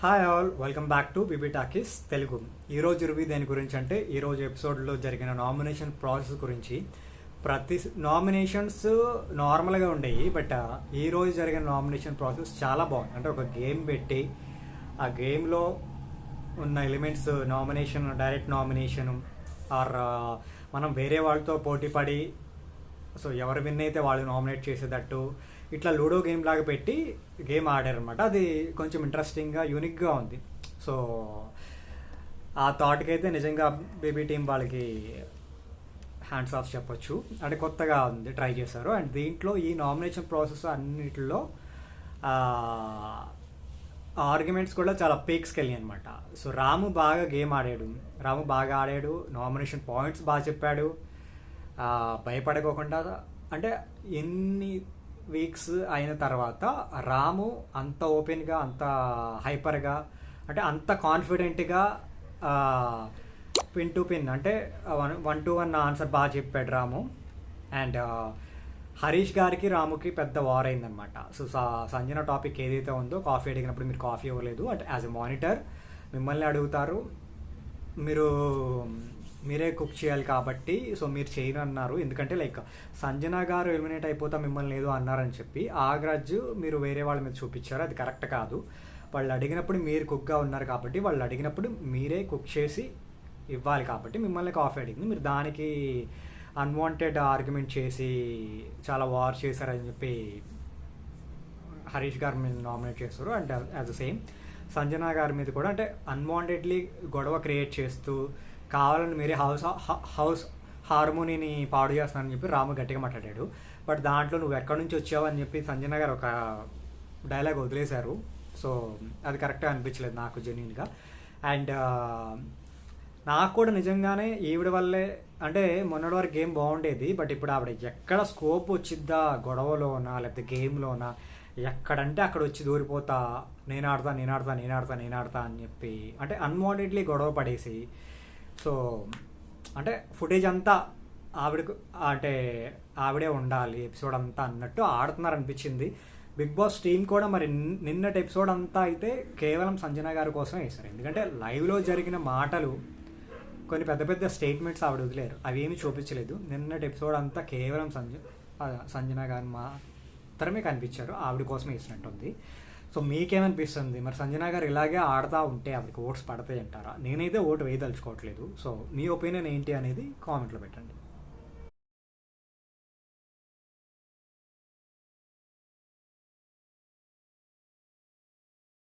Hi all, welcome back to BB talkies Telugu. ఈరోజు review దేని గురించి అంటే ఈరోజు ఎపిసోడ్లో జరిగిన నామినేషన్ ప్రాసెస్ గురించి. ప్రతి నామినేషన్స్ నార్మల్గా ఉండేవి, బట్ ఈరోజు జరిగిన నామినేషన్ ప్రాసెస్ చాలా బాగుంది. అంటే ఒక గేమ్ పెట్టి ఆ గేమ్లో ఉన్న elements nomination, direct nomination or మనం వేరే వాళ్ళతో పోటీ పడి సో ఎవరు విన్ అయితే వాళ్ళు నామినేట్ చేసేటట్టు ఇట్లా లూడో గేమ్ లాగా పెట్టి గేమ్ ఆడారనమాట. అది కొంచెం ఇంట్రెస్టింగ్గా, యూనిక్గా ఉంది. సో ఆ థాట్కి అయితే నిజంగా బేబీ టీం వాళ్ళకి హ్యాండ్స్ ఆఫ్ చెప్పొచ్చు. అంటే కొత్తగా ఉంది, ట్రై చేశారు. అండ్ దీంట్లో ఈ నామినేషన్ ప్రాసెస్ అన్నిటిలో ఆర్గ్యుమెంట్స్ కూడా చాలా పీక్స్కి వెళ్ళాయి అనమాట. సో రాము బాగా గేమ్ ఆడాడు, నామినేషన్ పాయింట్స్ బాగా చెప్పాడు. భయపడకోకుండా, అంటే ఎన్ని వీక్స్ అయిన తర్వాత రాము అంత ఓపెన్గా, అంత హైపర్గా, అంటే అంత కాన్ఫిడెంట్గా పిన్ టు పిన్, అంటే 1-1 ఆన్సర్ బాగా చెప్పాడు రాము. అండ్ హరీష్ గారికి రాముకి పెద్ద వార్ అయిందనమాట. సో సంజన టాపిక్ ఏదైతే ఉందో, కాఫీ అడిగినప్పుడు మీరు కాఫీ ఇవ్వలేదు, అంటే యాజ్ ఎ మానిటర్ మిమ్మల్ని అడుగుతారు, మీరే కుక్ చేయాలి కాబట్టి సో మీరు చేయను అన్నారు. ఎందుకంటే లైక్ సంజన గారు ఎలిమినేట్ అయిపోతా మిమ్మల్ని ఏదో అన్నారని చెప్పి ఆ గ్రడ్జ్ మీరు వేరే వాళ్ళ మీద చూపించారు. అది కరెక్ట్ కాదు. వాళ్ళు అడిగినప్పుడు మీరు కుక్గా ఉన్నారు కాబట్టి, వాళ్ళు అడిగినప్పుడు మీరే కుక్ చేసి ఇవ్వాలి కాబట్టి మిమ్మల్ని కాఫీ అడిగింది. మీరు దానికి అన్వాంటెడ్ ఆర్గ్యుమెంట్ చేసి చాలా వార్ చేశారని చెప్పి హరీష్ గారి మీద నామినేట్ చేస్తారు. And as the same Sanjana గారి మీద కూడా, అంటే అన్వాంటెడ్లీ గొడవ క్రియేట్ చేస్తూ కావాలని మీరే హౌస్ హార్మోనీని పాడు చేస్తున్నానని చెప్పి రాము గట్టిగా మాట్లాడాడు. బట్ దాంట్లో నువ్వు ఎక్కడి నుంచి వచ్చావు అని చెప్పి సంజన గారు ఒక డైలాగ్ వదిలేశారు. సో అది కరెక్ట్గా అనిపించలేదు నాకు జెన్యూన్గా. అండ్ నాకు కూడా నిజంగానే ఈవిడ వల్లే, అంటే మొన్నటి వరకు గేమ్ బాగుండేది, బట్ ఇప్పుడు ఆవిడ ఎక్కడ స్కోప్ వచ్చిద్దా గొడవలోనా లేకపోతే గేమ్లోనా, ఎక్కడంటే అక్కడ వచ్చి దూరిపోతా, నేను ఆడతా అని చెప్పి, అంటే అన్వాంటెడ్లీ గొడవ పడేసి, సో అంటే ఫుటేజ్ అంతా ఆవిడకు, అంటే ఆవిడే ఉండాలి ఎపిసోడ్ అంతా అన్నట్టు ఆడుతున్నారు అనిపించింది. బిగ్ బాస్ టీమ్ కూడా మరి నిన్నటి ఎపిసోడ్ అంతా అయితే కేవలం సంజన గారి కోసం వేశారు. ఎందుకంటే లైవ్లో జరిగిన మాటలు, కొన్ని పెద్ద పెద్ద స్టేట్మెంట్స్ ఆవిడ వదిలేరు, అవి ఏమీ చూపించలేదు. నిన్నటి ఎపిసోడ్ అంతా కేవలం సంజన గారు మాత్రమే కనిపించారు, ఆవిడ కోసం వేసినట్టుంది. సో మీకేమనిపిస్తుంది? మరి సంజన గారు ఇలాగే ఆడుతూ ఉంటే ఆవిడకి ఓట్స్ పడతాయి అంటారా? నేనైతే ఓటు వేయదలుచుకోవట్లేదు. సో మీ ఒపీనియన్ ఏంటి అనేది కామెంట్లో పెట్టండి.